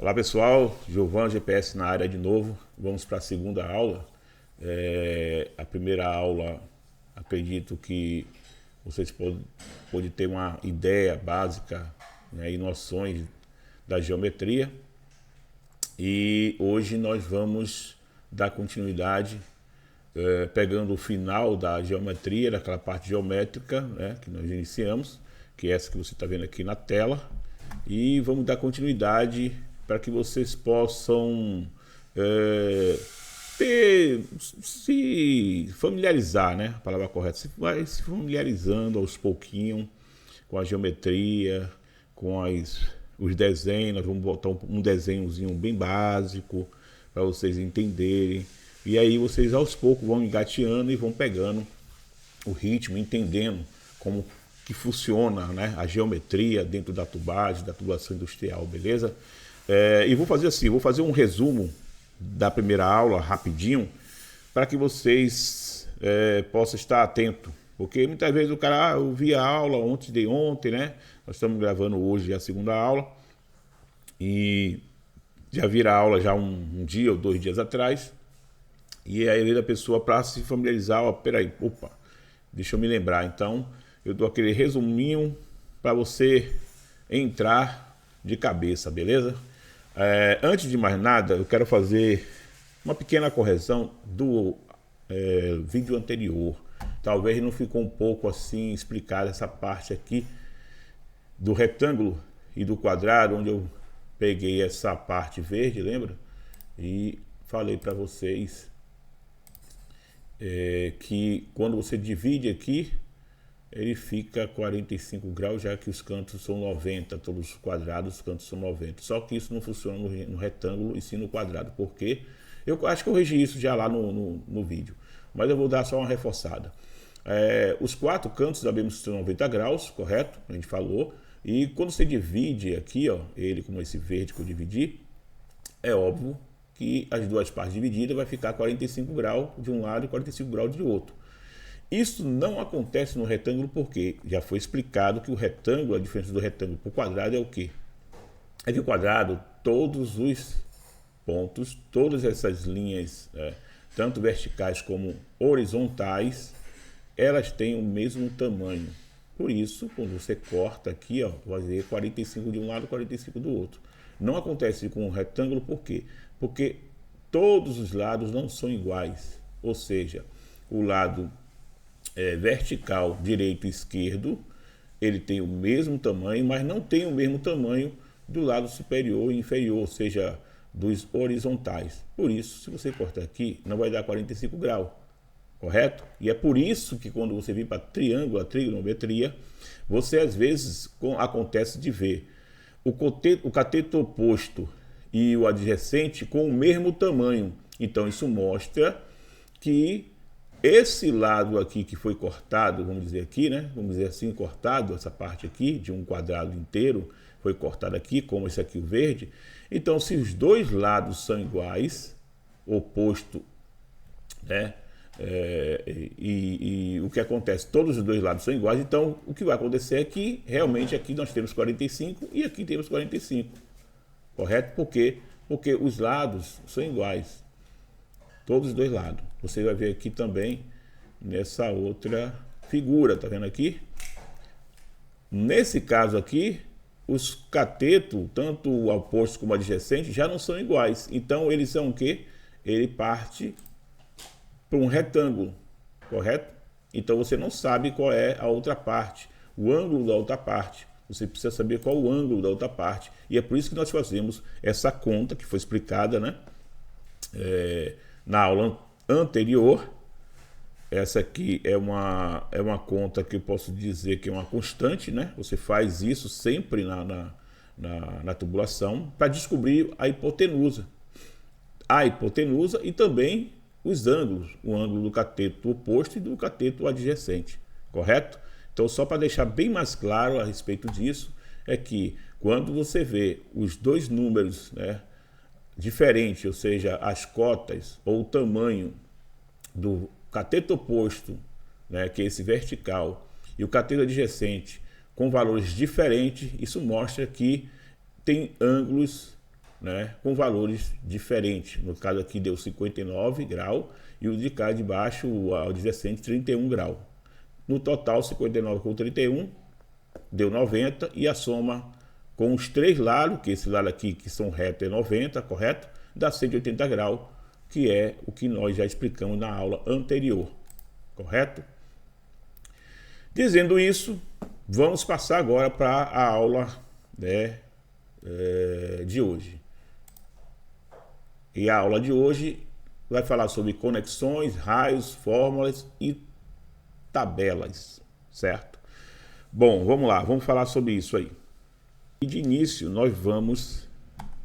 Olá pessoal, Giovan GPS na área de novo. Vamos para a segunda aula. A primeira aula, acredito que vocês podem ter uma ideia básica, né, e noções da geometria. E hoje nós vamos dar continuidade, pegando o final da geometria, daquela parte geométrica, né, que nós iniciamos, que é essa que você está vendo aqui na tela. E vamos dar continuidade para que vocês possam se familiarizar, né? A palavra correta. Você vai se familiarizando aos pouquinhos com a geometria, com os desenhos. Nós vamos botar um desenhozinho bem básico para vocês entenderem. E aí vocês aos poucos vão engateando e vão pegando o ritmo, entendendo como que funciona, né, a geometria dentro da tubagem, da tubulação industrial, beleza? E vou fazer assim, vou fazer um resumo da primeira aula rapidinho para que vocês possam estar atentos, porque muitas vezes o cara, eu vi a aula ontem, né? Nós estamos gravando hoje a segunda aula e já vira a aula já um dia ou 2 dias atrás, e aí a pessoa, para se familiarizar, ó, peraí, opa, deixa eu me lembrar. Então eu dou aquele resuminho para você entrar de cabeça, beleza? Antes de mais nada, eu quero fazer uma pequena correção do vídeo anterior. Talvez não ficou um pouco assim explicada essa parte aqui do retângulo e do quadrado, onde eu peguei essa parte verde, lembra? E falei para vocês que quando você divide aqui, ele fica 45 graus, já que os cantos são 90, todos os quadrados, os cantos são 90. Só que isso não funciona no retângulo e sim no quadrado, porque eu acho que eu corrigi isso já lá no vídeo, mas eu vou dar só uma reforçada. Os 4 cantos sabemos que são 90 graus, correto? A gente falou. E quando você divide aqui, ó, ele como esse verde que eu dividi, é óbvio que as duas partes divididas vai ficar 45 graus de um lado e 45 graus de outro. Isso não acontece no retângulo porque já foi explicado que o retângulo, a diferença do retângulo para o quadrado é o quê? É que o quadrado, todos os pontos, todas essas linhas, tanto verticais como horizontais, elas têm o mesmo tamanho. Por isso, quando você corta aqui, ó, vai ser 45 de um lado e 45 do outro. Não acontece com o retângulo, por quê? Porque todos os lados não são iguais. Ou seja, o lado vertical, direito e esquerdo, ele tem o mesmo tamanho, mas não tem o mesmo tamanho do lado superior e inferior, ou seja, dos horizontais. Por isso, se você cortar aqui, não vai dar 45 graus, correto? E é por isso que quando você vir para triângulo, a trigonometria, você às vezes acontece de ver o cateto oposto e o adjacente com o mesmo tamanho. Então isso mostra que esse lado aqui que foi cortado, vamos dizer aqui, né? Vamos dizer assim, cortado, essa parte aqui de um quadrado inteiro foi cortado aqui, como esse aqui o verde. Então, se os dois lados são iguais, oposto, né? E o que acontece? Todos os dois lados são iguais, então o que vai acontecer é que realmente aqui nós temos 45 e aqui temos 45, correto? Por quê? Porque os lados são iguais. Todos os dois lados. Você vai ver aqui também nessa outra figura, tá vendo aqui? Nesse caso aqui, os catetos, tanto o oposto como o adjacente, já não são iguais. Então eles são o quê? Ele parte para um retângulo, correto? Então você não sabe qual é a outra parte, o ângulo da outra parte. Você precisa saber qual o ângulo da outra parte. E é por isso que nós fazemos essa conta que foi explicada, né? Na aula anterior. Essa aqui é uma conta que eu posso dizer que é uma constante, né? Você faz isso sempre na tubulação para descobrir a hipotenusa. A hipotenusa e também os ângulos, o ângulo do cateto oposto e do cateto adjacente, correto? Então, só para deixar bem mais claro a respeito disso, é que quando você vê os dois números, né, diferente, ou seja, as cotas ou o tamanho do cateto oposto, né, que é esse vertical, e o cateto adjacente com valores diferentes, isso mostra que tem ângulos né, com valores diferentes. No caso aqui deu 59 graus e o de cá de baixo, o adjacente, 31 graus. No total, 59 com 31 deu 90 e a soma com os três lados, que esse lado aqui que são retos é 90, correto? Dá 180 graus, que é o que nós já explicamos na aula anterior, correto? Dizendo isso, vamos passar agora para a aula, né, de hoje. E a aula de hoje vai falar sobre conexões, raios, fórmulas e tabelas, certo? Bom, vamos lá, vamos falar sobre isso aí. E de início nós vamos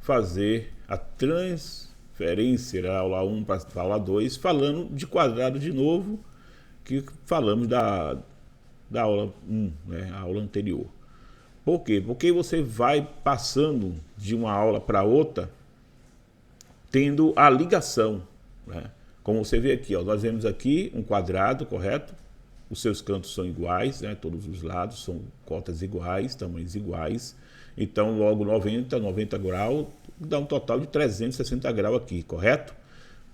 fazer a transferência da aula 1 para a aula 2, falando de quadrado de novo, que falamos da aula 1, né, a aula anterior. Por quê? Porque você vai passando de uma aula para outra, tendo a ligação, né? Como você vê aqui, ó, nós vemos aqui um quadrado, correto? Os seus cantos são iguais, né? Todos os lados são cotas iguais, tamanhos iguais. Então, logo 90 graus, dá um total de 360 graus aqui, correto?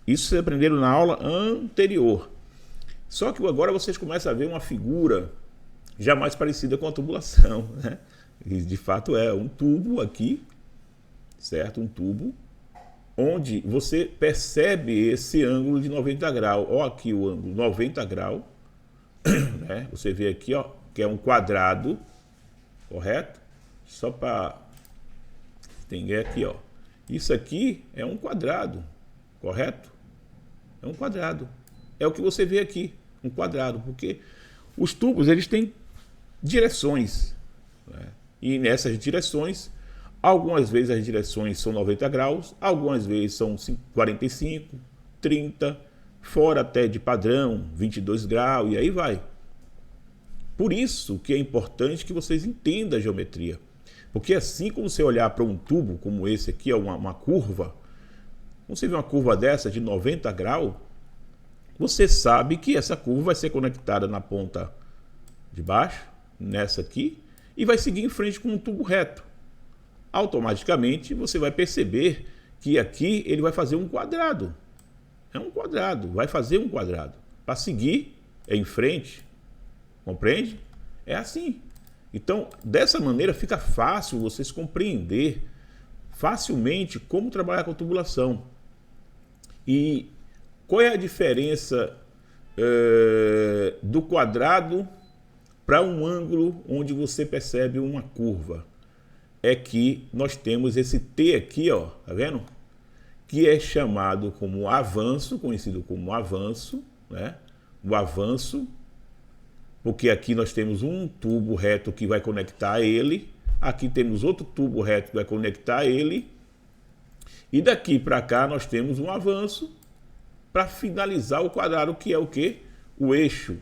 Isso vocês aprenderam na aula anterior. Só que agora vocês começam a ver uma figura já mais parecida com a tubulação, né? E de fato é um tubo aqui, certo? Um tubo, onde você percebe esse ângulo de 90 graus. Ó, aqui o ângulo 90 graus, né? Você vê aqui, ó, que é um quadrado, correto? Só para entender aqui, ó. Isso aqui é um quadrado, correto? É um quadrado. É o que você vê aqui, um quadrado, porque os tubos, eles têm direções, né? E nessas direções, algumas vezes as direções são 90 graus, algumas vezes são 45, 30, fora até de padrão, 22 graus, e aí vai. Por isso que é importante que vocês entendam a geometria. Porque assim como você olhar para um tubo como esse aqui, uma curva, quando você vê uma curva dessa de 90 graus, você sabe que essa curva vai ser conectada na ponta de baixo, nessa aqui, e vai seguir em frente com um tubo reto. Automaticamente você vai perceber que aqui ele vai fazer um quadrado. É um quadrado, vai fazer um quadrado. Para seguir em frente, compreende? É assim. Então, dessa maneira fica fácil vocês compreender facilmente como trabalhar com tubulação. E qual é a diferença do quadrado para um ângulo onde você percebe uma curva? É que nós temos esse T aqui, ó, tá vendo? Que é chamado como avanço, conhecido como avanço, né? O avanço, porque aqui nós temos um tubo reto que vai conectar ele, aqui temos outro tubo reto que vai conectar ele, e daqui para cá nós temos um avanço para finalizar o quadrado, que é o quê? O eixo,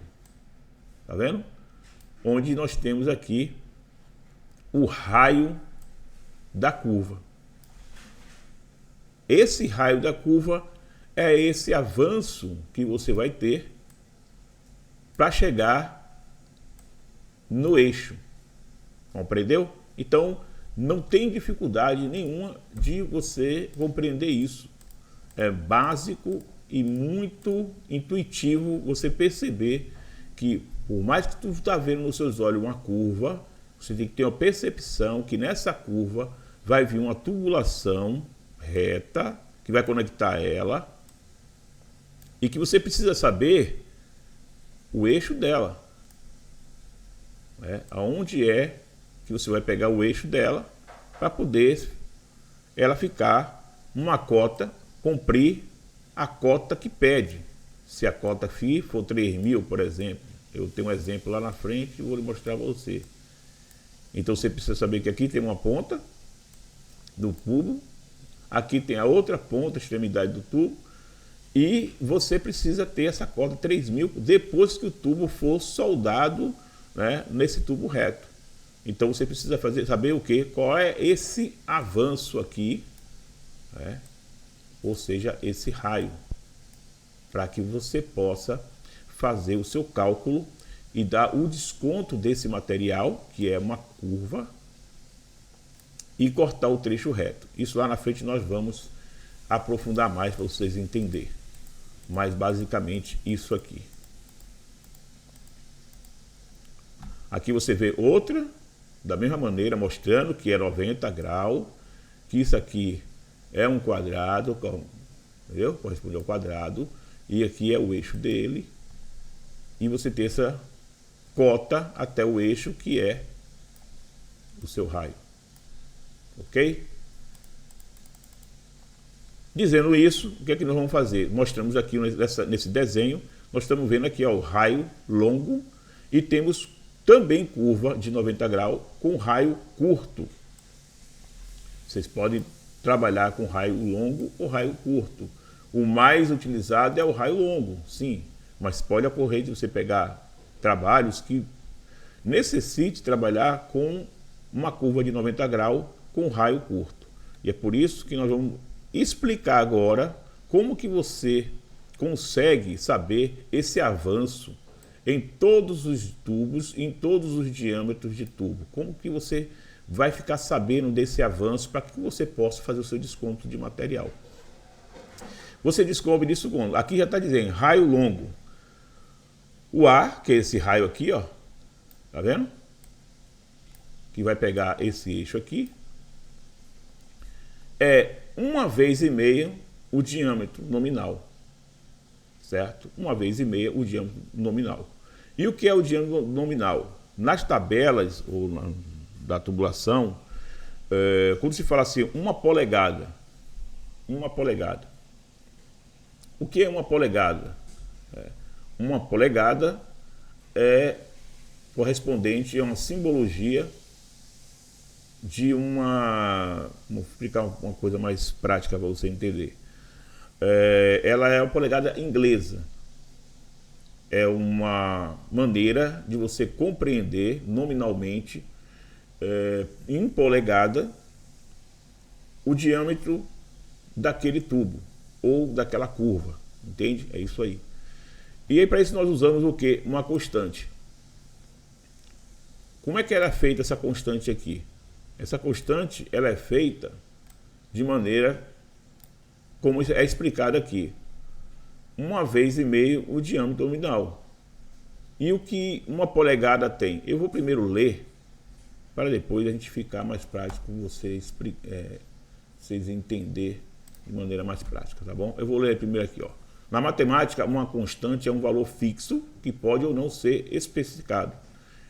tá vendo? Onde nós temos aqui o raio da curva. Esse raio da curva é esse avanço que você vai ter para chegar no eixo. Compreendeu? Então, não tem dificuldade nenhuma de você compreender isso. É básico e muito intuitivo você perceber que, por mais que tu está vendo nos seus olhos uma curva, você tem que ter uma percepção que nessa curva vai vir uma tubulação reta que vai conectar ela e que você precisa saber o eixo dela, né? Aonde é que você vai pegar o eixo dela para poder ela ficar uma cota, cumprir a cota que pede. Se a cota FI for 3.000, por exemplo, eu tenho um exemplo lá na frente e vou lhe mostrar para você. Então você precisa saber que aqui tem uma ponta do tubo, aqui tem a outra ponta, a extremidade do tubo, e você precisa ter essa cota 3.000 depois que o tubo for soldado, né, nesse tubo reto. Então você precisa saber o que? Qual é esse avanço aqui, né? Ou seja, esse raio, para que você possa fazer o seu cálculo e dar o desconto desse material, que é uma curva, e cortar o trecho reto. Isso lá na frente nós vamos aprofundar mais para vocês entenderem. Mas basicamente isso aqui. Aqui você vê outra, da mesma maneira, mostrando que é 90 graus, que isso aqui é um quadrado, entendeu? Corresponde ao quadrado, e aqui é o eixo dele, e você tem essa cota até o eixo que é o seu raio. Ok? Dizendo isso, o que é que nós vamos fazer? Mostramos aqui nesse desenho, nós estamos vendo aqui ó, o raio longo e temos também curva de 90 graus com raio curto. Vocês podem trabalhar com raio longo ou raio curto. O mais utilizado é o raio longo, sim, mas pode ocorrer de você pegar trabalhos que necessite trabalhar com uma curva de 90 graus com raio curto. E é por isso que nós vamos explicar agora como que você consegue saber esse avanço em todos os tubos, em todos os diâmetros de tubo. Como que você vai ficar sabendo desse avanço para que você possa fazer o seu desconto de material. Você descobre isso quando? Aqui já está dizendo raio longo. O A, que é esse raio aqui, ó, tá vendo? Que vai pegar esse eixo aqui. É 1,5 vezes o diâmetro nominal. Certo? 1,5 vezes o diâmetro nominal. E o que é o diâmetro nominal? Nas tabelas ou da tubulação, quando se fala assim, 1 polegada. 1 polegada. O que é 1 polegada? 1 polegada é correspondente a uma simbologia de uma... Vou explicar uma coisa mais prática para você entender. Ela é uma polegada inglesa. É uma maneira de você compreender nominalmente em polegada o diâmetro daquele tubo ou daquela curva, entende? É isso aí. E aí para isso nós usamos o que? Uma constante. Como é que era feita essa constante aqui? Essa constante ela é feita de maneira como é explicado aqui. 1,5 vezes o diâmetro nominal. E o que 1 polegada tem? Eu vou primeiro ler, para depois a gente ficar mais prático com vocês, vocês entenderem de maneira mais prática, tá bom? Eu vou ler primeiro aqui, ó. Na matemática, uma constante é um valor fixo que pode ou não ser especificado.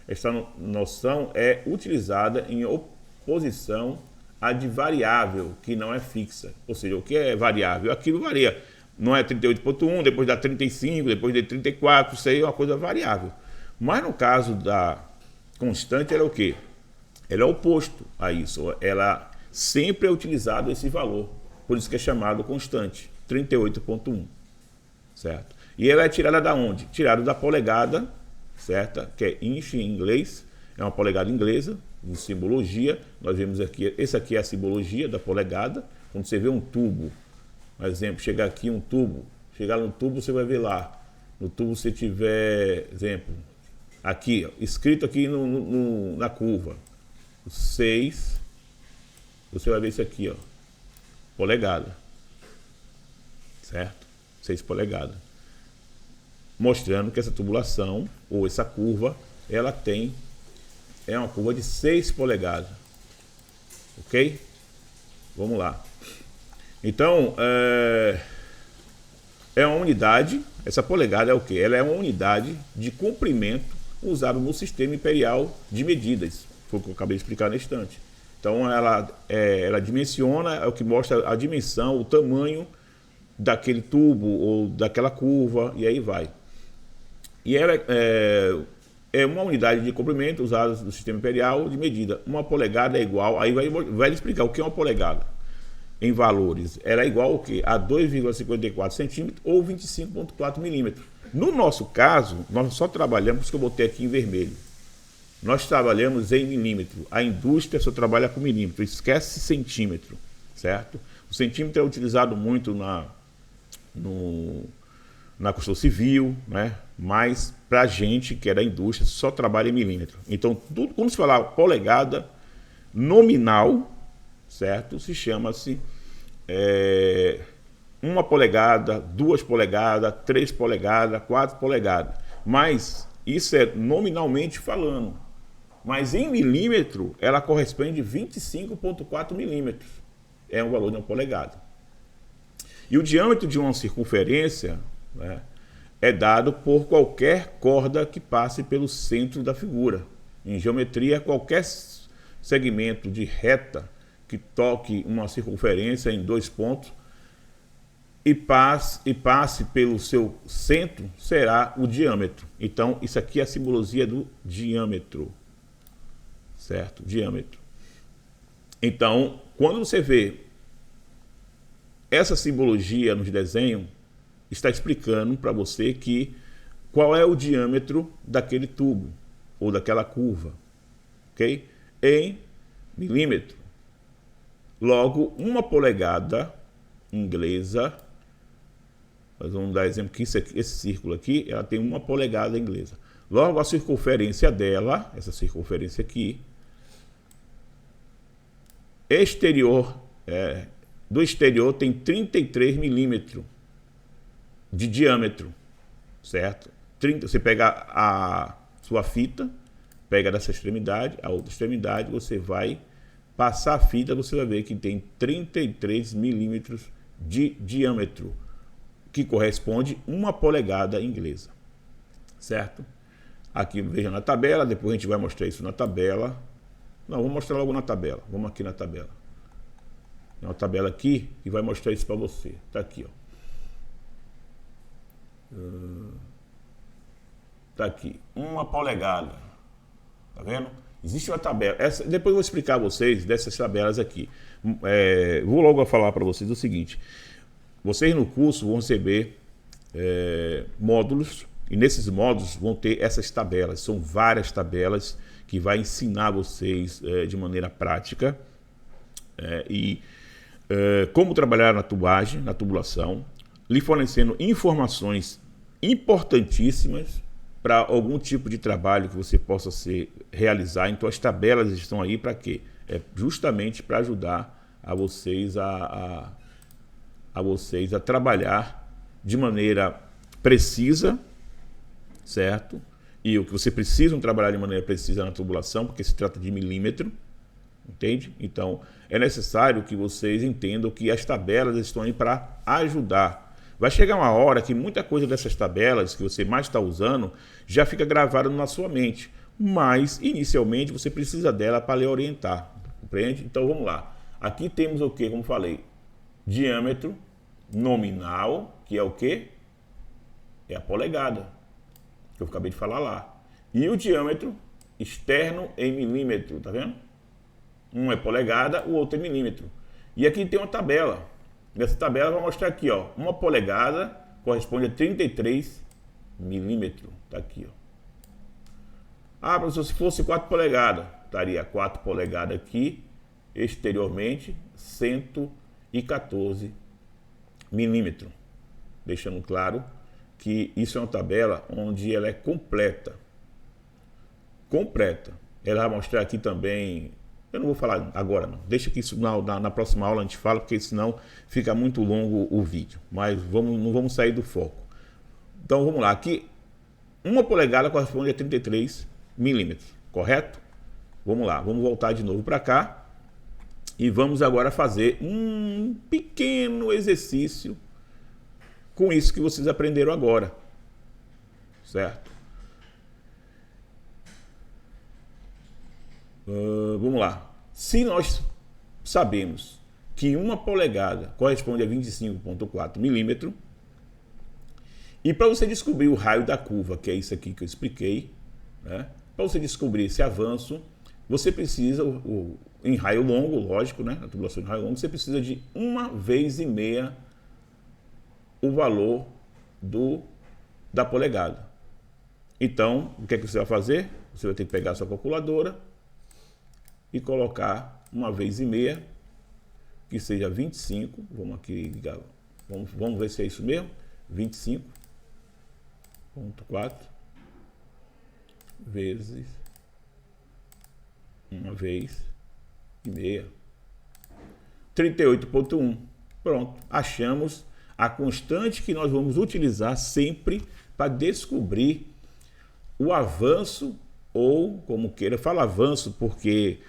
Esta noção é utilizada em oposição à de variável, que não é fixa. Ou seja, o que é variável? Aquilo varia. Não é 38,1, depois dá 35, depois dá 34, isso aí é uma coisa variável. Mas no caso da constante, ela é o quê? Ela é oposto a isso. Ela sempre é utilizado esse valor. Por isso que é chamado constante, 38,1. Certo? E ela é tirada da onde? Tirada da polegada, certa? Que é inch em inglês. É uma polegada inglesa, de simbologia. Nós vemos aqui, esse aqui é a simbologia da polegada. Quando você vê um tubo, por exemplo, chegar aqui um tubo, chegar no tubo você vai ver lá. No tubo você tiver, exemplo, aqui, ó, escrito aqui na curva, 6, você vai ver isso aqui, ó, polegada, certo? 6 polegadas. Mostrando que essa tubulação, ou essa curva, ela é uma curva de 6 polegadas. Ok? Vamos lá. Então, é uma unidade, essa polegada é o quê? Ela é uma unidade de comprimento usada no sistema imperial de medidas. Foi o que eu acabei de explicar na instante. Então, ela dimensiona, é o que mostra a dimensão, o tamanho daquele tubo ou daquela curva, e aí vai. E ela é uma unidade de comprimento usada no sistema imperial de medida. 1 polegada é igual, aí vai explicar o que é uma polegada em valores. Ela é igual ao quê? A 2,54 centímetros ou 25,4 milímetros. No nosso caso, nós só trabalhamos, por isso que eu botei aqui em vermelho. Nós trabalhamos em milímetro. A indústria só trabalha com milímetro. Esquece centímetro, certo? O centímetro é utilizado muito na construção civil, né? Mas para a gente que é da indústria só trabalha em milímetro. Então, tudo, quando se falar polegada nominal, certo? Se chama-se 1 polegada, 2 polegadas, 3 polegadas, 4 polegadas. Mas isso é nominalmente falando. Mas em milímetro, ela corresponde a 25,4 milímetros. É um valor de 1 polegada. E o diâmetro de uma circunferência, né, é dado por qualquer corda que passe pelo centro da figura. Em geometria, qualquer segmento de reta que toque uma circunferência em 2 pontos e passe pelo seu centro será o diâmetro. Então, isso aqui é a simbologia do diâmetro, certo? Diâmetro. Então, quando você vê essa simbologia nos desenhos, está explicando para você qual é o diâmetro daquele tubo ou daquela curva, ok? Em milímetro. Logo, 1 polegada inglesa, nós vamos dar exemplo que esse círculo aqui, ela tem 1 polegada inglesa. Logo, a circunferência dela, essa circunferência aqui, do exterior tem 33 milímetros de diâmetro, certo? Você pega a sua fita, pega dessa extremidade, a outra extremidade, você vai passar a fita, você vai ver que tem 33 milímetros de diâmetro, que corresponde a 1 polegada inglesa, certo? Aqui veja na tabela, depois a gente vai mostrar isso na tabela. Não, vamos mostrar logo na tabela. Vamos aqui na tabela. Tem uma tabela aqui que vai mostrar isso para você. Tá aqui, ó. Tá aqui, 1 polegada. Tá vendo? Existe uma tabela. Depois eu vou explicar a vocês dessas tabelas aqui. Vou logo falar para vocês o seguinte. Vocês no curso vão receber módulos, e nesses módulos vão ter essas tabelas. São várias tabelas que vai ensinar vocês de maneira prática como trabalhar na tubagem, na tubulação, lhe fornecendo informações importantíssimas para algum tipo de trabalho que você possa realizar. Então as tabelas estão aí para quê? Justamente para ajudar a vocês a trabalhar de maneira precisa, certo? E o que você precisa trabalhar de maneira precisa na tubulação, porque se trata de milímetro, entende? Então é necessário que vocês entendam que as tabelas estão aí para ajudar. Vai chegar uma hora que muita coisa dessas tabelas que você mais está usando já fica gravada na sua mente, mas inicialmente você precisa dela para lhe orientar, compreende? Então vamos lá. Aqui temos o que? Como falei, diâmetro nominal, que é o que? É a polegada, que eu acabei de falar lá. E o diâmetro externo em milímetro, tá vendo? Um é polegada, o outro é milímetro. E aqui tem uma tabela. Nessa tabela vai mostrar aqui, ó, 1 polegada corresponde a 33 milímetros. Tá aqui, ó. Ah, professor, se fosse 4 polegadas, estaria 4 polegadas aqui, exteriormente, 114 milímetros. Deixando claro que isso é uma tabela onde ela é completa. Completa. Ela vai mostrar aqui também. Eu não vou falar agora, não. Deixa que isso na próxima aula a gente fala, porque senão fica muito longo o vídeo. Mas não vamos sair do foco. Então vamos lá. Aqui, 1 polegada corresponde a 33 milímetros, correto? Vamos lá, vamos voltar de novo para cá. E vamos agora fazer um pequeno exercício com isso que vocês aprenderam agora, certo? Vamos lá. Se nós sabemos que 1 polegada corresponde a 25,4 milímetros, e para você descobrir o raio da curva, que é isso aqui que eu expliquei, né? Para você descobrir esse avanço, você precisa, em raio longo, lógico, né? Na tubulação de raio longo, você precisa de 1,5 vezes o valor da polegada. Então, o que é que você vai fazer? Você vai ter que pegar a sua calculadora e colocar 1,5 vezes, que seja 25. Vamos aqui ligar. Vamos ver se é isso mesmo. 25,4 vezes 1,5 vezes. 38,1. Pronto, achamos a constante que nós vamos utilizar sempre para descobrir o avanço, ou como queira, fala avanço porque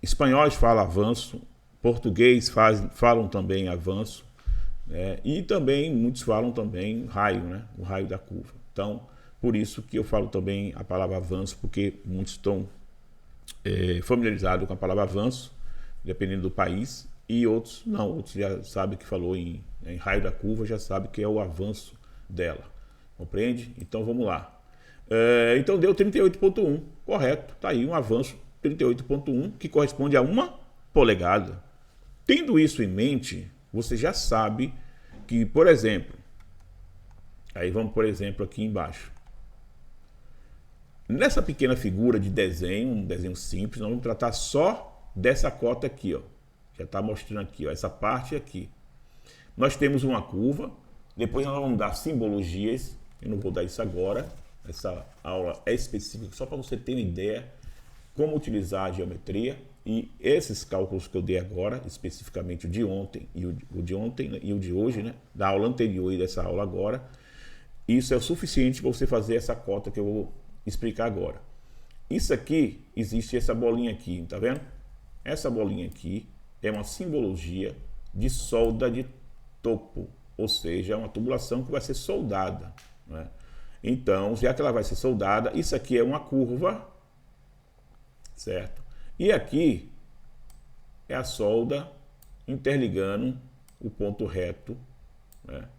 espanhóis falam avanço, português falam também avanço, e também muitos falam também raio, né? O raio da curva. Então, por isso que eu falo também a palavra avanço, porque muitos estão familiarizados com a palavra avanço, dependendo do país, e outros não, outros já sabem que falou em raio da curva, já sabe que é o avanço dela, compreende? Então vamos lá. Então deu 38,1, correto, tá aí um avanço 38,1, que corresponde a 1 polegada. Tendo isso em mente, você já sabe que, por exemplo, aí vamos por exemplo aqui embaixo, nessa pequena figura de desenho, um desenho simples, nós vamos tratar só dessa cota aqui, ó. Já está mostrando aqui, ó, essa parte aqui. Nós temos uma curva, depois nós vamos dar simbologias, eu não vou dar isso agora, essa aula é específica só para você ter uma ideia como utilizar a geometria, e esses cálculos que eu dei agora, especificamente o de ontem e o de ontem e o de hoje, né, da aula anterior e dessa aula agora, isso é o suficiente para você fazer essa cota que eu vou explicar agora. Isso aqui, existe essa bolinha aqui, tá vendo? Essa bolinha aqui é uma simbologia de solda de topo, ou seja, é uma tubulação que vai ser soldada, né? Então, já que ela vai ser soldada, isso aqui é uma curva, certo? E aqui é a solda interligando o ponto reto, né?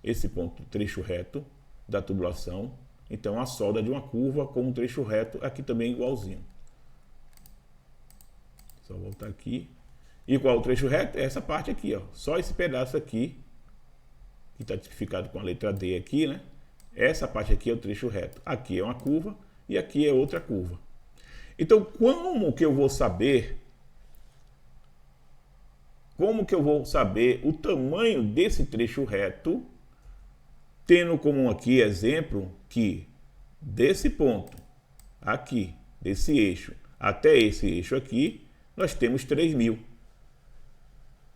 Esse ponto, trecho reto da tubulação. Então, a solda de uma curva com um trecho reto, aqui também igualzinho. Só voltar aqui. E qual o trecho reto? É essa parte aqui, ó. Só esse pedaço aqui, que está tipificado com a letra D aqui, né? Essa parte aqui é o trecho reto. Aqui é uma curva e aqui é outra curva. Então, como que eu vou saber o tamanho desse trecho reto, tendo como aqui exemplo que desse ponto aqui, desse eixo até esse eixo aqui, nós temos 3.000.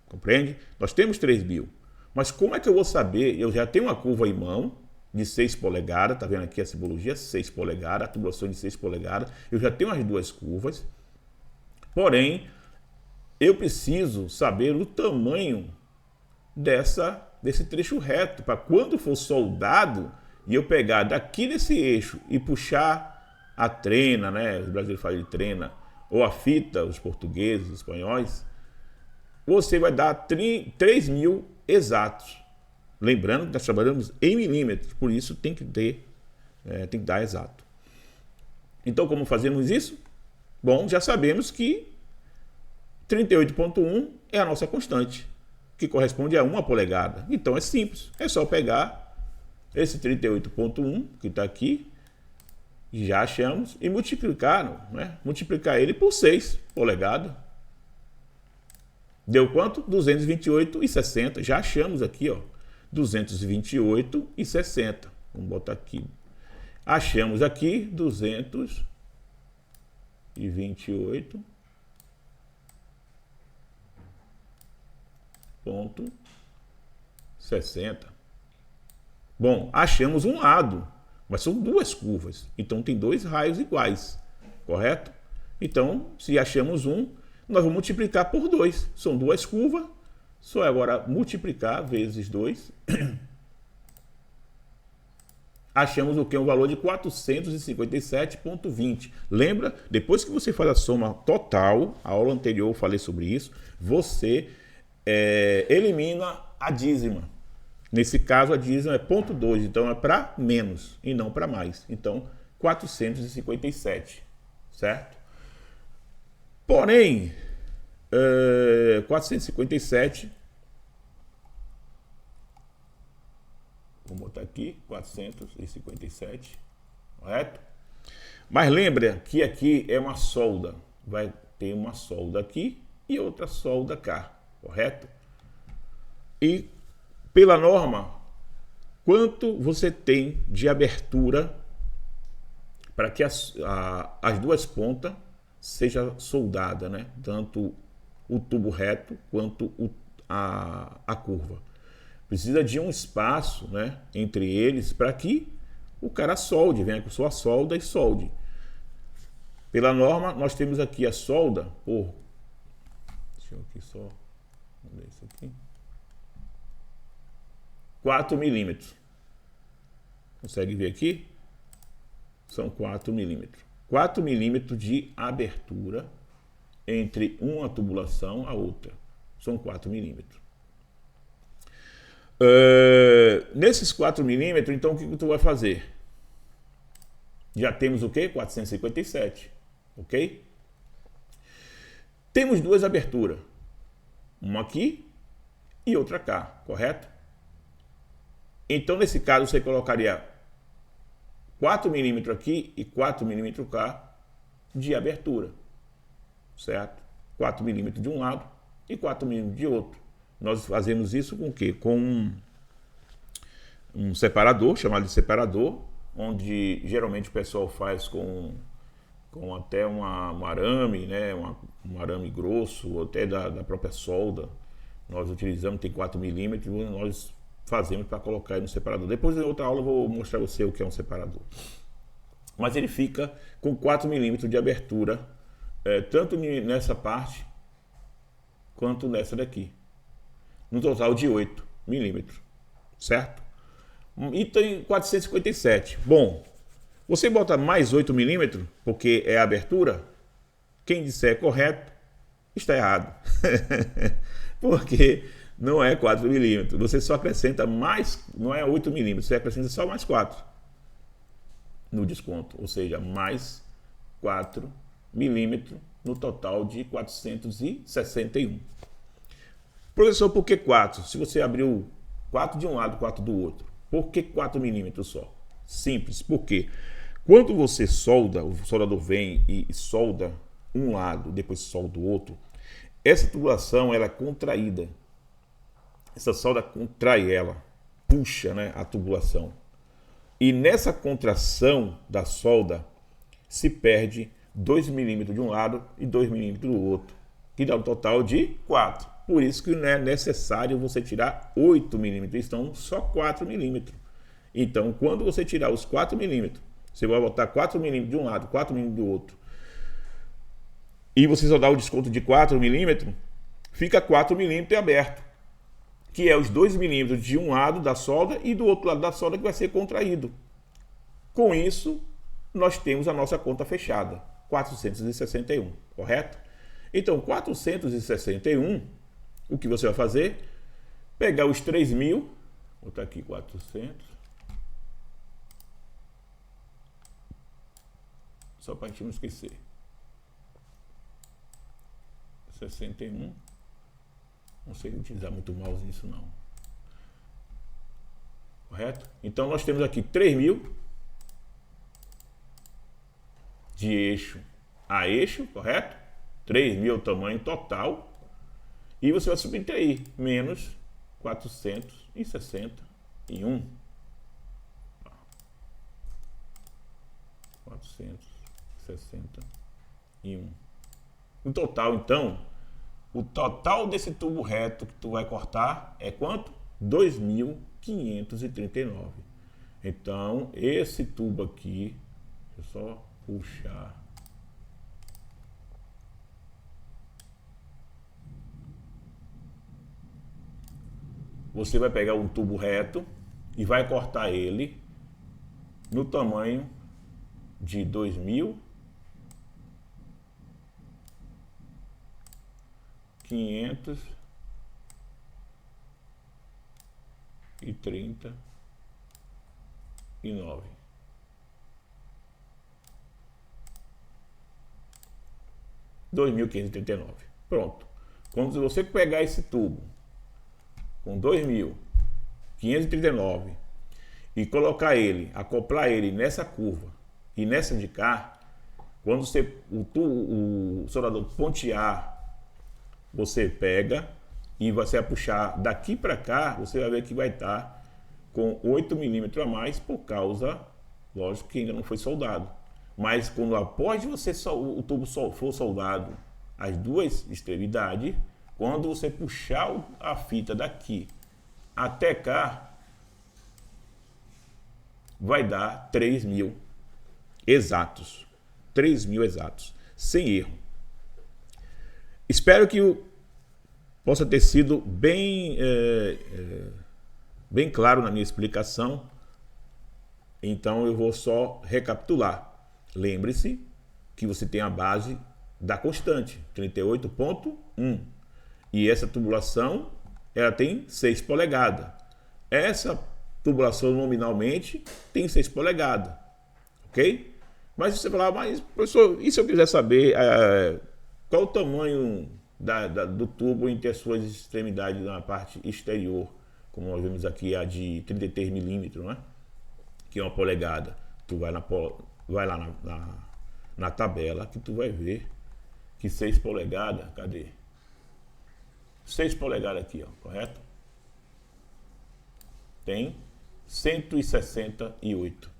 Compreende? Nós temos 3.000. Mas como é que eu vou saber? Eu já tenho uma curva em mão de 6 polegadas, tá vendo aqui a simbologia? 6 polegadas, a tubulação de 6 polegadas. Eu já tenho as duas curvas. Porém, eu preciso saber o tamanho desse trecho reto, para quando for soldado e eu pegar daqui desse eixo e puxar a trena, né? Os brasileiros falam de trena, ou a fita, os portugueses, os espanhóis, você vai dar 3.000 exatos. Lembrando que nós trabalhamos em milímetros, por isso tem que dar exato. Então, como fazemos isso? Bom, já sabemos que 38,1 é a nossa constante, que corresponde a 1 polegada. Então é simples, é só pegar esse 38,1 que está aqui, já achamos, e multiplicar, né? Multiplicar ele por 6 polegadas. Deu quanto? 228,60. Já achamos aqui, ó, 228,60. Vamos botar aqui. Achamos aqui 228,60. Bom, achamos um lado, mas são duas curvas. Então tem dois raios iguais, correto? Então, se achamos um, nós vamos multiplicar por 2. São duas curvas, só é agora multiplicar vezes 2. Achamos o que? Um valor de 457,20. Lembra? Depois que você faz a soma total, a aula anterior eu falei sobre isso, você elimina a dízima. Nesse caso, a dízima é 0,2, então é para menos e não para mais. Então, 457, certo? Porém, 457, vou botar aqui, 457, correto? Mas lembra que aqui é uma solda, vai ter uma solda aqui e outra solda cá, correto? E pela norma, quanto você tem de abertura para que as duas pontas seja soldada, né? Tanto o tubo reto quanto a curva. Precisa de um espaço, né, entre eles para que o cara solde, venha com sua solda e solde. Pela norma, nós temos aqui a solda por... Deixa eu aqui só... Vamos ver isso aqui. 4 milímetros. Consegue ver aqui? São 4 milímetros. 4 milímetros de abertura entre uma tubulação a outra. São 4 milímetros. Nesses 4 milímetros, então, o que tu vai fazer? Já temos o quê? 457. Ok? Temos duas aberturas. Uma aqui e outra cá, correto? Então, nesse caso, você colocaria 4 milímetros aqui e 4 milímetros cá de abertura, certo? 4 milímetros de um lado e 4 milímetros de outro. Nós fazemos isso com o quê? Com um separador, chamado de separador, onde geralmente o pessoal faz com até um arame, né? Um arame grosso, ou até da própria solda. Nós utilizamos, tem 4 milímetros, nós fazemos para colocar aí no separador. Depois, em outra aula, eu vou mostrar a você o que é um separador. Mas ele fica com 4 milímetros de abertura, tanto nessa parte quanto nessa daqui. No total de 8 milímetros, certo? E tem 457. Bom, você bota mais 8 milímetros, porque é a abertura, quem disser correto, está errado. Porque não é 4 milímetros. Você só acrescenta mais, não é 8 milímetros, você acrescenta só mais 4 no desconto. Ou seja, mais 4 milímetros no total de 461. Professor, por que 4? Se você abriu 4 de um lado, 4 do outro. Por que 4 milímetros só? Simples, porque quando você solda, o soldador vem e solda um lado, depois solda o outro, essa tubulação ela é contraída. Essa solda contrai ela, puxa, né, a tubulação. E nessa contração da solda se perde 2 milímetros de um lado e 2 milímetros do outro, que dá um total de 4. Por isso que não é necessário você tirar 8 milímetros, estão só 4 milímetros. Então, quando você tirar os 4 milímetros, você vai botar 4 milímetros de um lado, 4 milímetros do outro, e você só dá o desconto de 4 milímetros, fica 4 milímetros aberto, que é os 2 milímetros de um lado da solda e do outro lado da solda que vai ser contraído. Com isso, nós temos a nossa conta fechada, 461, correto? Então, 461, o que você vai fazer? Pegar os 3.000, vou botar aqui 400, só para a gente não esquecer. 61. Não sei utilizar muito mouse nisso não. Correto? Então nós temos aqui 3.000 de eixo a eixo, correto? 3.000 é o tamanho total. E você vai subtrair menos 461. 461. No total, então, o total desse tubo reto que tu vai cortar é quanto? 2.539. Então, esse tubo aqui, deixa eu só puxar. Você vai pegar um tubo reto e vai cortar ele no tamanho de 2.539. 2.539. Pronto. Quando você pegar esse tubo com 2.539 e colocar ele, acoplar ele nessa curva e nessa de cá, quando você, o soldador pontear, você pega e você vai puxar daqui para cá, você vai ver que vai estar com 8 milímetros a mais por causa, lógico que ainda não foi soldado. Mas quando após você o tubo for soldado as duas extremidades, quando você puxar a fita daqui até cá, vai dar 3.000 exatos. 3.000 exatos, sem erro. Espero que possa ter sido bem claro na minha explicação. Então eu vou só recapitular. Lembre-se que você tem a base da constante, 38.1. E essa tubulação, ela tem 6 polegadas. Essa tubulação nominalmente tem 6 polegadas. Ok? Mas você falar, mas professor, e se eu quiser saber qual o tamanho do tubo entre as suas extremidades na parte exterior, como nós vemos aqui a de 33 milímetros, né? Que é uma polegada. Tu vai lá na tabela que tu vai ver que 6 polegadas, cadê? 6 polegadas aqui, ó, correto? Tem 168.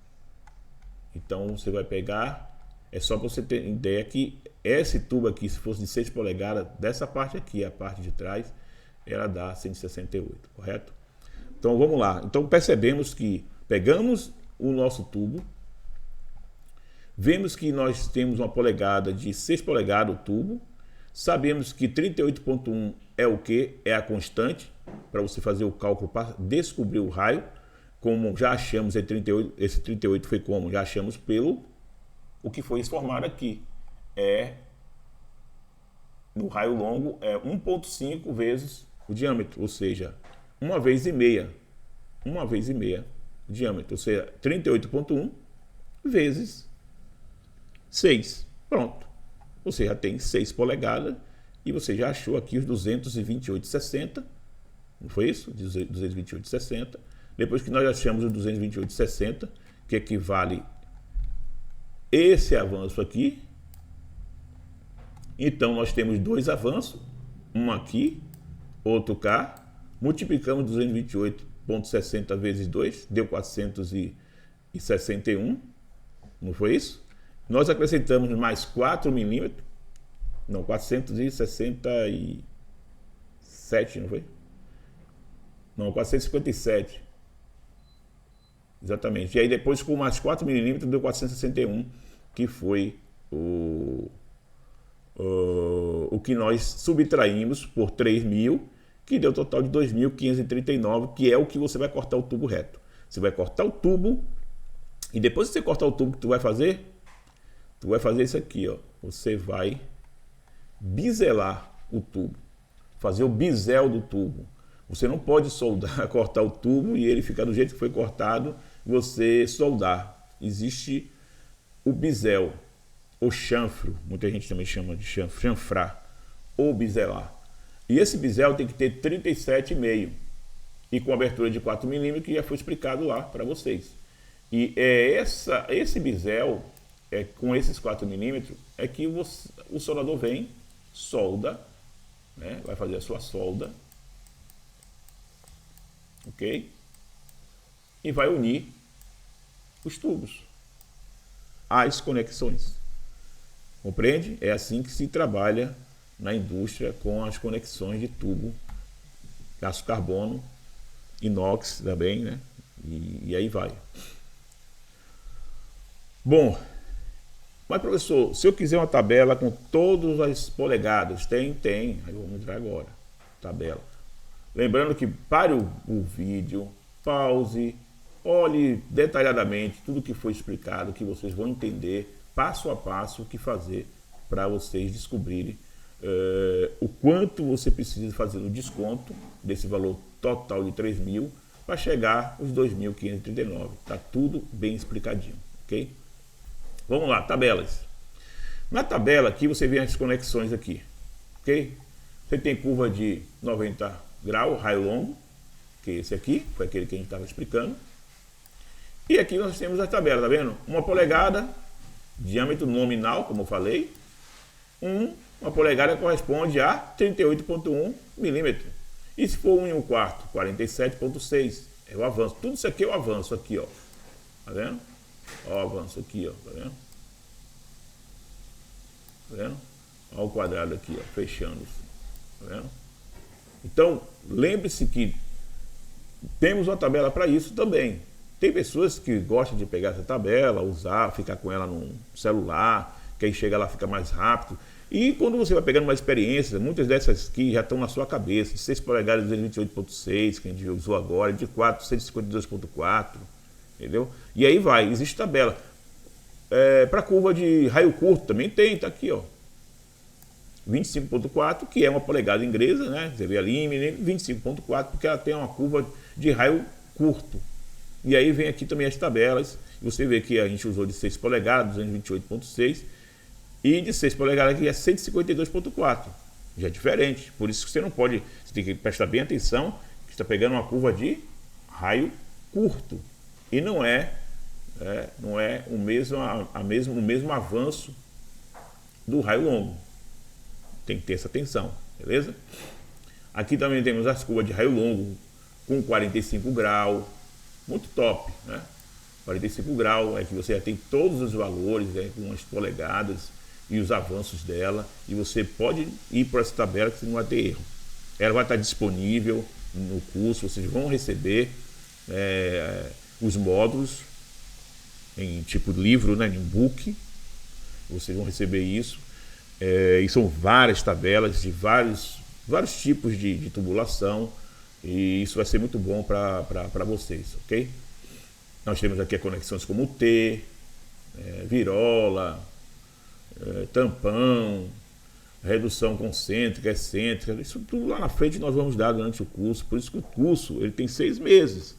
Então você vai pegar, é só para você ter ideia que esse tubo aqui, se fosse de 6 polegadas, dessa parte aqui, a parte de trás, ela dá 168, correto? Então vamos lá. Então percebemos que pegamos o nosso tubo, vemos que nós temos uma polegada de 6 polegadas o tubo, sabemos que 38.1 é o que? É a constante, para você fazer o cálculo para descobrir o raio. Como já achamos esse 38 foi como? Já achamos pelo o que foi formado aqui. No raio longo é 1,5 vezes o diâmetro, ou seja, 1,5 vezes. 1,5 vezes o diâmetro, ou seja, 38.1 vezes 6. Pronto. Você já tem 6 polegadas e você já achou aqui os 228,60. Não foi isso? 228,60. Depois que nós achamos os 228,60, que equivale esse avanço aqui, então nós temos 2 avanços, um aqui, outro cá, multiplicamos 228,60 vezes 2, deu 461, não foi isso? Nós acrescentamos mais 4 milímetros, não, 467, não foi? Não, 457. Exatamente. E aí depois com mais 4 milímetros deu 461, que foi o que nós subtraímos por 3.000, que deu um total de 2.539, que é o que você vai cortar o tubo reto. Você vai cortar o tubo e depois que você cortar o tubo, que tu vai fazer isso aqui, ó. Você vai biselar o tubo, fazer o bisel do tubo. Você não pode soldar, cortar o tubo e ele ficar do jeito que foi cortado, você soldar. Existe o bisel, o chanfro, muita gente também chama de chanfrar, ou biselar. E esse bisel tem que ter 37,5 e com abertura de 4 milímetros, que já foi explicado lá para vocês. E esse bisel, com esses 4 milímetros, é que o soldador vem, solda, né? Vai fazer a sua solda, ok? E vai unir os tubos, as conexões. Compreende? É assim que se trabalha na indústria com as conexões de tubo, aço carbono, inox também, né? E aí vai. Bom, mas professor, se eu quiser uma tabela com todas as polegadas, tem, aí vamos mostrar agora, tabela. Lembrando que pare o vídeo, pause, olhe detalhadamente tudo que foi explicado, que vocês vão entender passo a passo o que fazer para vocês descobrirem o quanto você precisa fazer o desconto desse valor total de 3.000 para chegar aos 2.539. Está tudo bem explicadinho, ok? Vamos lá, tabelas. Na tabela aqui você vê as conexões aqui, ok? Você tem curva de 90 graus, raio longo, que é esse aqui, foi aquele que a gente estava explicando. E aqui nós temos a tabela, tá vendo? 1 polegada, diâmetro nominal, como eu falei. Uma polegada corresponde a 38,1 milímetros. E se for 1 1/4, 47,6. É o avanço. Tudo isso aqui é o avanço aqui, ó. Tá vendo? Ó o avanço aqui, ó. Tá vendo? Tá vendo? ao quadrado aqui, ó, fechando. Tá vendo? Então, lembre-se que temos uma tabela para isso também. Tem pessoas que gostam de pegar essa tabela, usar, ficar com ela no celular, que aí chega lá fica mais rápido. E quando você vai pegando uma experiência, muitas dessas aqui já estão na sua cabeça, de 6 polegadas de 28.6, que a gente usou agora, de 4, 152.4, entendeu? E aí vai, existe tabela. Para curva de raio curto também tem, tá aqui, ó. 25.4, que é uma polegada inglesa, né? Você vê ali, 25.4, porque ela tem uma curva de raio curto. E aí vem aqui também as tabelas. Você vê que a gente usou de 6 polegadas, 228.6, e de 6 polegadas aqui é 152.4. Já é diferente. Por isso que você não pode, você tem que prestar bem atenção, que está pegando uma curva de raio curto. E não é o mesmo avanço do raio longo. Tem que ter essa atenção, beleza? Aqui também temos as curvas de raio longo com 45 graus, muito top, né? 45 graus, é que você já tem todos os valores, né, com as polegadas e os avanços dela, e você pode ir para essa tabela que você não vai ter erro. Ela vai estar disponível no curso, vocês vão receber os módulos em tipo livro, né, em book, vocês vão receber isso. E são várias tabelas de vários tipos de tubulação, e isso vai ser muito bom para vocês, ok? Nós temos aqui conexões como T, virola, tampão, redução concêntrica, excêntrica, isso tudo lá na frente nós vamos dar durante o curso. Por isso que o curso ele tem 6 meses.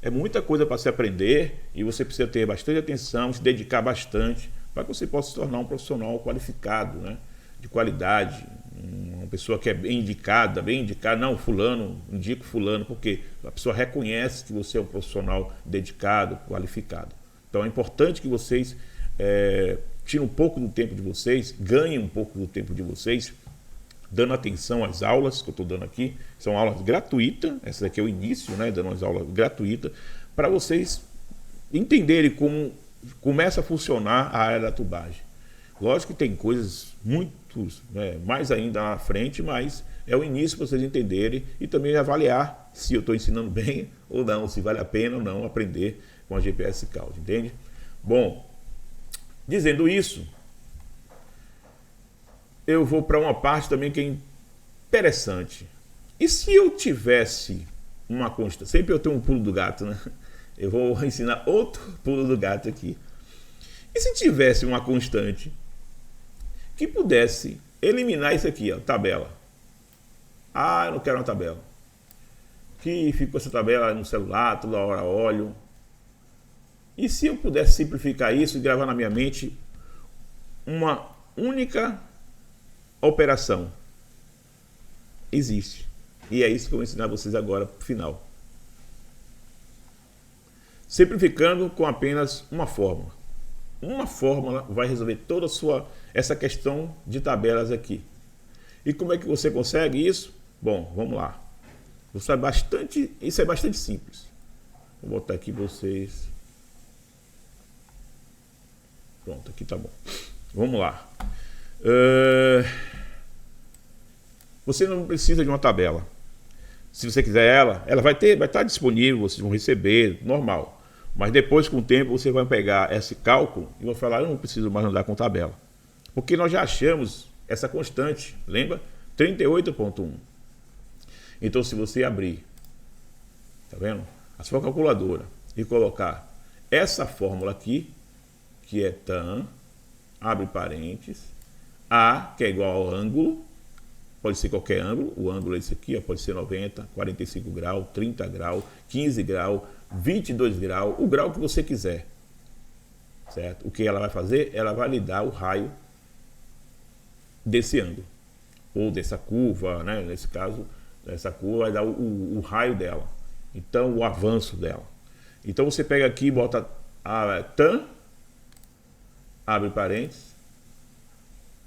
É muita coisa para se aprender e você precisa ter bastante atenção, se dedicar bastante, para que você possa se tornar um profissional qualificado, né? De qualidade, uma pessoa que é bem indicada, não, fulano, indico fulano, porque a pessoa reconhece que você é um profissional dedicado, qualificado. Então é importante que vocês tirem um pouco do tempo de vocês, ganhem um pouco do tempo de vocês, dando atenção às aulas que eu estou dando aqui. São aulas gratuitas, essa daqui é o início, né, dando as aulas gratuitas, para vocês entenderem como começa a funcionar a área da tubagem. Lógico que tem coisas mais ainda na frente, mas é o início para vocês entenderem e também avaliar se eu estou ensinando bem ou não, se vale a pena ou não aprender com a GPS Cauda, entende? Bom, dizendo isso, eu vou para uma parte também que é interessante. E se eu tivesse uma constante, sempre eu tenho um pulo do gato, né? Eu vou ensinar outro pulo do gato aqui. E se tivesse uma constante que pudesse eliminar isso aqui, ó, tabela. Ah, eu não quero uma tabela. Que fico com essa tabela no celular, toda hora olho. E se eu pudesse simplificar isso e gravar na minha mente uma única operação? Existe. E é isso que eu vou ensinar vocês agora para o final. Simplificando com apenas uma fórmula. Uma fórmula vai resolver toda essa questão de tabelas aqui. E como é que você consegue isso? Bom, vamos lá. Isso é bastante simples. Vou botar aqui para vocês. Pronto, aqui tá bom. Vamos lá. Você não precisa de uma tabela. Se você quiser ela vai estar disponível, vocês vão receber, normal. Mas depois, com o tempo, você vai pegar esse cálculo e vai falar, eu não preciso mais andar com tabela. Porque nós já achamos essa constante, lembra? 38.1. Então, se você abrir, tá vendo? A sua calculadora e colocar essa fórmula aqui, que é tan, abre parênteses, A, que é igual ao ângulo, pode ser qualquer ângulo, o ângulo é esse aqui, ó, pode ser 90, 45 graus, 30 graus, 15 graus, 22 graus, o grau que você quiser, certo? O que ela vai fazer? Ela vai lhe dar o raio desse ângulo, ou dessa curva, né? Nesse caso, essa curva vai dar o raio dela, então o avanço dela. Então você pega aqui e bota a tan, abre parênteses,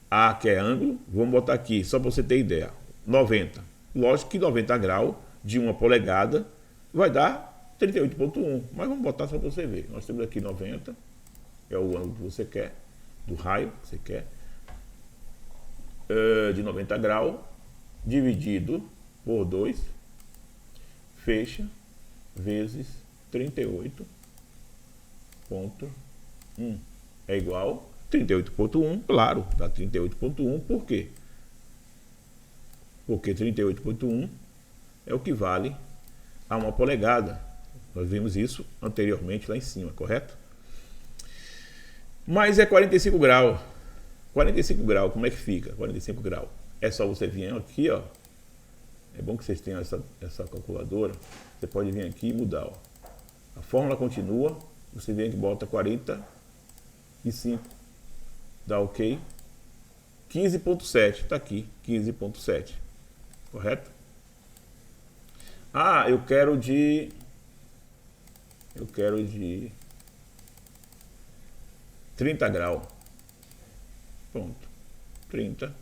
A, que é ângulo, vamos botar aqui, só para você ter ideia, 90. Lógico que 90 graus de 1 polegada vai dar 38.1, mas vamos botar só para você ver. Nós temos aqui 90, é o ângulo que você quer, do raio que você quer. de 90 graus, dividido por 2, fecha, vezes 38,1. É igual a 38,1, claro, dá 38,1, por quê? Porque 38,1 é o que vale a 1 polegada. Nós vimos isso anteriormente lá em cima, correto? Mas é 45 graus. 45 graus, como é que fica? 45 graus. É só você vir aqui, ó. É bom que vocês tenham essa calculadora. Você pode vir aqui e mudar, ó. A fórmula continua. Você vem aqui e bota 45. Dá ok. 15,7. Está aqui, 15,7. Correto? Ah, eu quero de 30 graus. Pronto. 30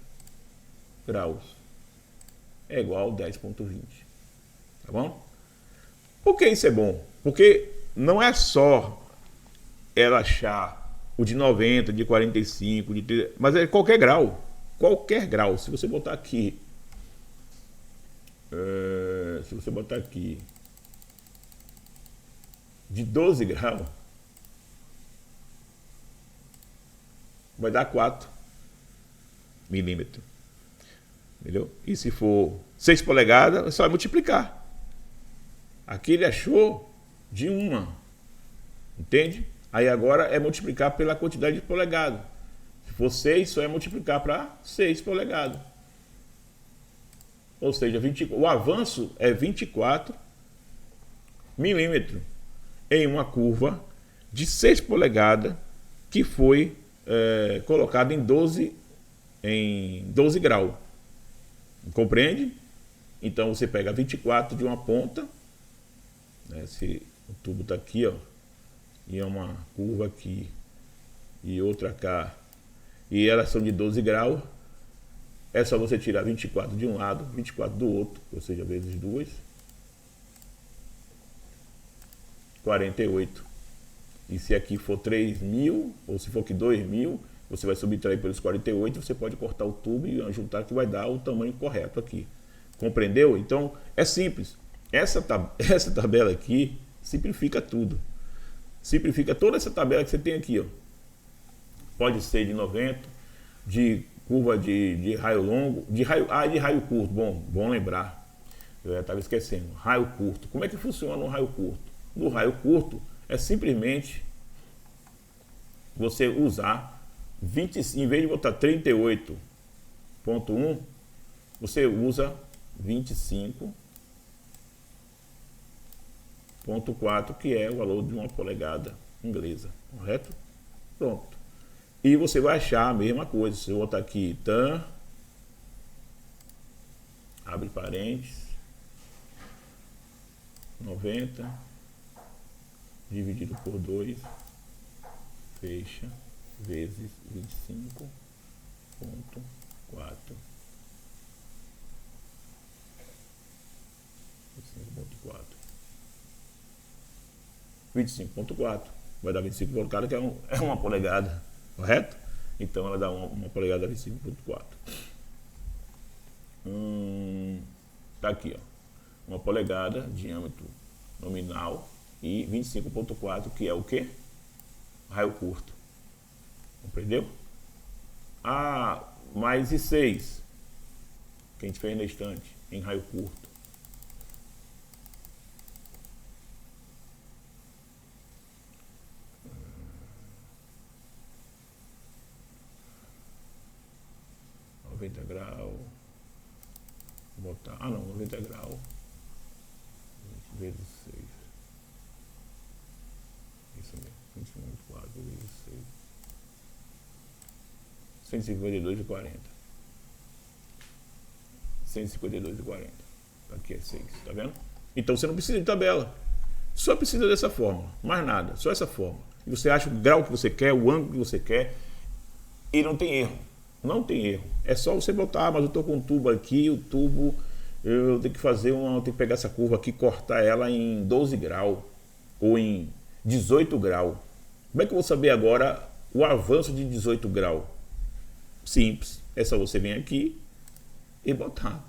graus é igual a 10,20. Tá bom? Por que isso é bom? Porque não é só ela achar o de 90, de 45, de 30, mas é qualquer grau. Qualquer grau. Se você botar aqui, de 12 graus, vai dar 4 milímetros. Entendeu? E se for 6 polegadas, é só multiplicar. Aqui ele achou de 1. Entende? Aí agora é multiplicar pela quantidade de polegadas. Se for 6, só é multiplicar para 6 polegadas. Ou seja, o avanço é 24 milímetros em uma curva de 6 polegadas que foi colocada em 12 graus. Compreende? Então você pega 24 de uma ponta, né, se o tubo está aqui, ó, e é uma curva aqui e outra cá, e elas são de 12 graus, é só você tirar 24 de um lado, 24 do outro, ou seja, vezes 2, 48. E se aqui for 3.000, ou se for aqui 2.000, você vai subtrair pelos 48, você pode cortar o tubo e juntar que vai dar o tamanho correto aqui. Compreendeu? Então, é simples. Essa tabela aqui simplifica tudo. Simplifica toda essa tabela que você tem aqui, ó. Pode ser de 90, de curva de raio longo, de raio curto. Bom lembrar. Eu já estava esquecendo. Raio curto. Como é que funciona o raio curto? No raio curto, é simplesmente você usar 20, em vez de botar 38,1, você usa 25,4, que é o valor de 1 polegada inglesa, correto? Pronto. E você vai achar a mesma coisa. Se eu botar aqui tan, abre parênteses, 90 dividido por 2, fecha, vezes 25,4. 25,4 vai dar 25 por cada, que é 1 polegada, correto? Então ela dá 1 polegada, 25,4. Tá aqui, ó, 1 polegada, diâmetro nominal, e 25,4, que é o quê? Raio curto. Compreendeu? Ah, mais e 6, que a gente fez na estante, em raio curto. Grau, botar, 90 graus vezes 6, isso mesmo, 25,4 vezes 6, 152,40, 152,40, aqui é 6, tá vendo? Então você não precisa de tabela, só precisa dessa fórmula, mais nada, só essa fórmula, e você acha o grau que você quer, o ângulo que você quer, e não tem erro. Não tem erro. É só você botar, mas eu estou com um tubo aqui, o tubo, eu tenho que tenho que pegar essa curva aqui e cortar ela em 12 graus ou em 18 graus. Como é que eu vou saber agora o avanço de 18 graus? Simples. É só você vir aqui e botar.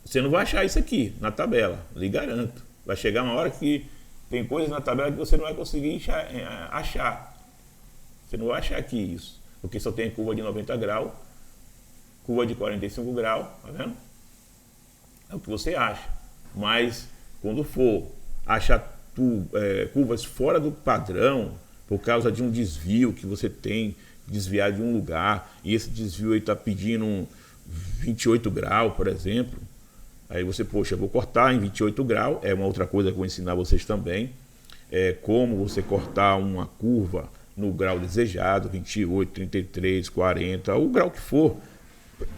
Você não vai achar isso aqui na tabela, lhe garanto. Vai chegar uma hora que tem coisas na tabela que você não vai conseguir achar. Você não vai achar aqui isso. Porque só tem curva de 90 graus, curva de 45 graus, tá vendo? É o que você acha. Mas quando for achar curvas fora do padrão, por causa de um desvio que você tem, desviar de um lugar, e esse desvio aí está pedindo 28 graus, por exemplo, aí você, poxa, eu vou cortar em 28 graus, é uma outra coisa que eu vou ensinar vocês também, é como você cortar uma curva no grau desejado, 28, 33, 40, o grau que for.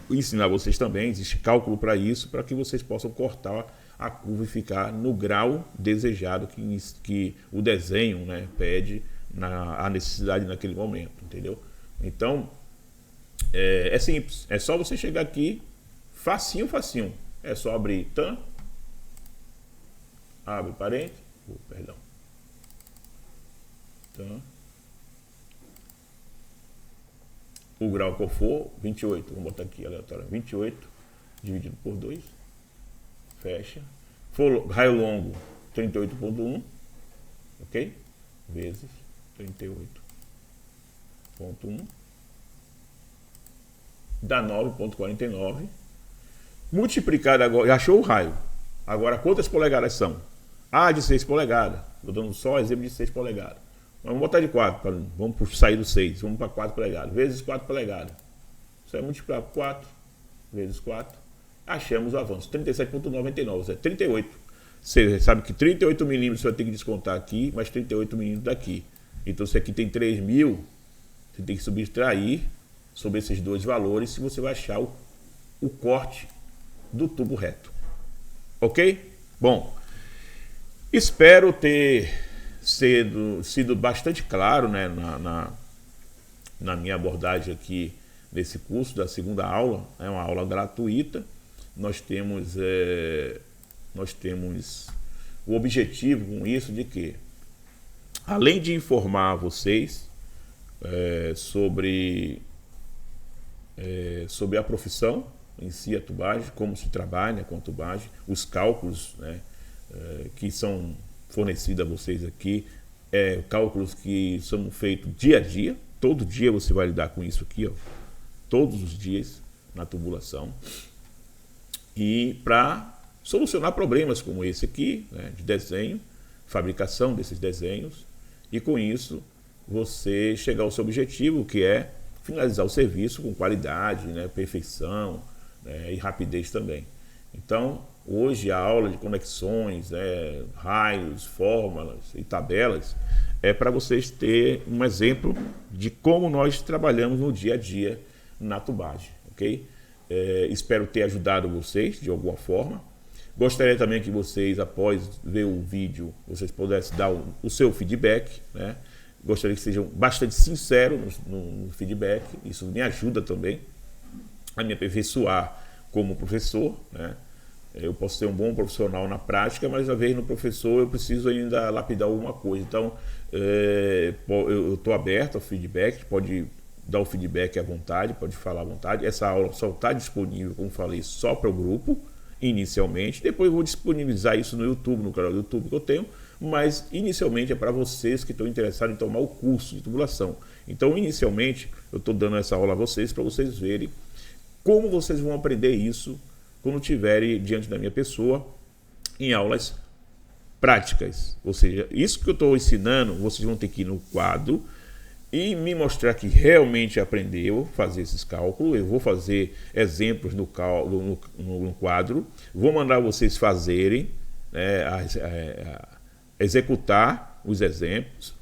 Vou ensinar vocês também, existe cálculo para isso, para que vocês possam cortar a curva e ficar no grau desejado que o desenho, né, pede a necessidade naquele momento, entendeu? Então, é simples, é só você chegar aqui, facinho, facinho. É só abrir TAM, abre parênteses, perdão, TAM, o grau que for, 28, vamos botar aqui aleatório, 28 dividido por 2, fecha, for raio longo, 38.1, ok? Vezes 38.1, dá 9.49, multiplicado agora, já achou o raio, agora quantas polegadas são? De 6 polegadas, estou dando só exemplo de 6 polegadas. Vamos botar de 4, vamos sair do 6, vamos para 4 polegadas, vezes 4 polegadas. Isso é multiplicar por 4, vezes 4, achamos o avanço, 37,99, é 38. Você sabe que 38 milímetros você vai ter que descontar aqui, mais 38 milímetros daqui. Então se aqui tem 3.000, você tem que subtrair sobre esses dois valores se você vai achar o corte do tubo reto. Ok? Bom, espero ter sido bastante claro, né, na minha abordagem aqui nesse curso da segunda aula. É uma aula gratuita. Nós temos o objetivo com isso de que, além de informar vocês sobre a profissão em si, a tubagem, como se trabalha com a tubagem, os cálculos, né, que são fornecidos a vocês aqui, cálculos que são feitos dia a dia, todo dia você vai lidar com isso aqui, ó, todos os dias na tubulação, e para solucionar problemas como esse aqui, né, de desenho, fabricação desses desenhos, e com isso você chegar ao seu objetivo, que é finalizar o serviço com qualidade, né, perfeição, né, e rapidez também. Então, hoje a aula de conexões, raios, fórmulas e tabelas é para vocês terem um exemplo de como nós trabalhamos no dia a dia na tubagem, ok? Espero ter ajudado vocês de alguma forma. Gostaria também que vocês, após ver o vídeo, vocês pudessem dar o seu feedback, né? Gostaria que sejam bastante sinceros no feedback, isso me ajuda também a me aperfeiçoar como professor, né? Eu posso ser um bom profissional na prática, mas às vezes no professor eu preciso ainda lapidar alguma coisa. Então, eu estou aberto ao feedback, pode dar o feedback à vontade, pode falar à vontade. Essa aula só está disponível, como falei, só para o grupo, inicialmente. Depois eu vou disponibilizar isso no YouTube, no canal do YouTube que eu tenho, mas inicialmente é para vocês que estão interessados em tomar o curso de tubulação. Então, inicialmente, eu estou dando essa aula a vocês para vocês verem como vocês vão aprender isso quando estiverem diante da minha pessoa em aulas práticas. Ou seja, isso que eu estou ensinando, vocês vão ter que ir no quadro e me mostrar que realmente aprendeu a fazer esses cálculos. Eu vou fazer exemplos no quadro, vou mandar vocês fazerem, né, executar os exemplos,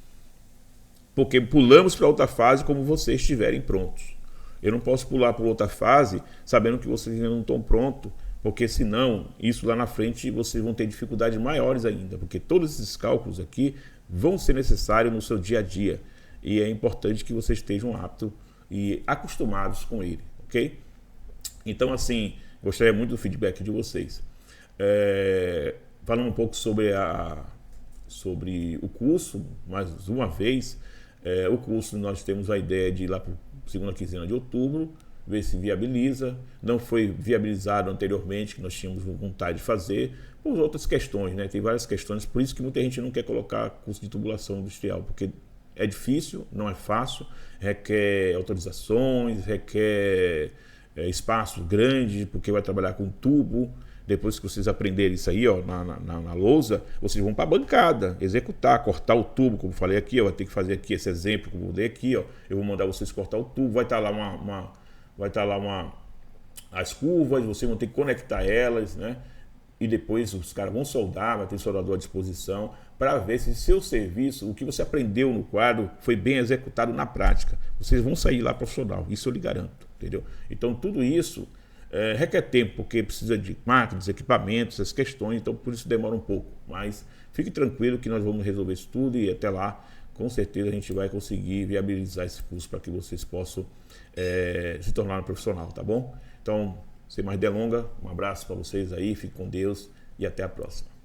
porque pulamos para outra fase como vocês estiverem prontos. Eu não posso pular para outra fase sabendo que vocês ainda não estão prontos, porque senão, isso lá na frente, vocês vão ter dificuldades maiores ainda, porque todos esses cálculos aqui vão ser necessários no seu dia a dia, e é importante que vocês estejam aptos e acostumados com ele, ok? Então, assim, gostaria muito do feedback de vocês. Falando um pouco sobre o curso, mais uma vez, o curso nós temos a ideia de ir lá para segunda quinzena de outubro, ver se viabiliza. Não foi viabilizado anteriormente, que nós tínhamos vontade de fazer, por outras questões, né? Tem várias questões, por isso que muita gente não quer colocar curso de tubulação industrial, porque é difícil, não é fácil, requer autorizações, requer espaço grande, porque vai trabalhar com tubo. Depois que vocês aprenderem isso aí, ó, na lousa, vocês vão para a bancada, executar, cortar o tubo, como falei aqui, ó, vai ter que fazer aqui esse exemplo que eu dei aqui, ó, eu vou mandar vocês cortar o tubo, vai estar lá as curvas, vocês vão ter que conectar elas, né? E depois os caras vão soldar, vai ter soldador à disposição, para ver se seu serviço, o que você aprendeu no quadro, foi bem executado na prática. Vocês vão sair lá profissional, isso eu lhe garanto, entendeu? Então tudo isso requer tempo, porque precisa de máquinas, equipamentos, essas questões, então por isso demora um pouco. Mas fique tranquilo que nós vamos resolver isso tudo e até lá, com certeza a gente vai conseguir viabilizar esse curso para que vocês possam se tornar um profissional, tá bom? Então, sem mais delongas, um abraço para vocês aí, fique com Deus e até a próxima.